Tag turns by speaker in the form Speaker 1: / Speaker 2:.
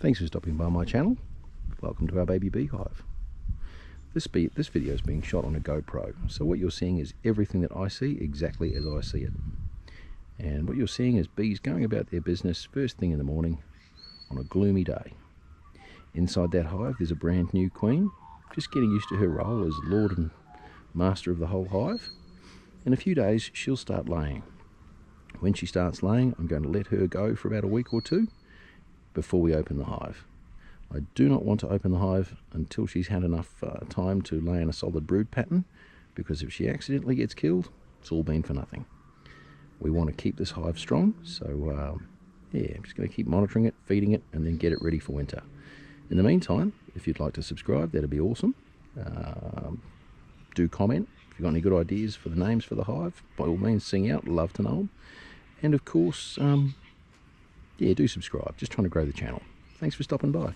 Speaker 1: Thanks for stopping by my channel. Welcome to our baby beehive. This video is being shot on a GoPro, so what you're seeing is everything that I see exactly as I see it. And what you're seeing is bees going about their business first thing in the morning on a gloomy day. Inside that hive there's a brand new queen, just getting used to her role as lord and master of the whole hive. In a few days she'll start laying. When she starts laying, I'm going to let her go for about a week or two before we open the hive. I do not want to open the hive until she's had enough time to lay in a solid brood pattern, because if she accidentally gets killed, it's all been for nothing. We want to keep this hive strong, so yeah, I'm just going to keep monitoring it, feeding it, and then get it ready for winter. In the meantime, if you'd like to subscribe, that'd be awesome. Do comment if you've got any good ideas for the names for the hive. By all means, sing out, love to know them. And of course, yeah, do subscribe. Just trying to grow the channel. Thanks for stopping by.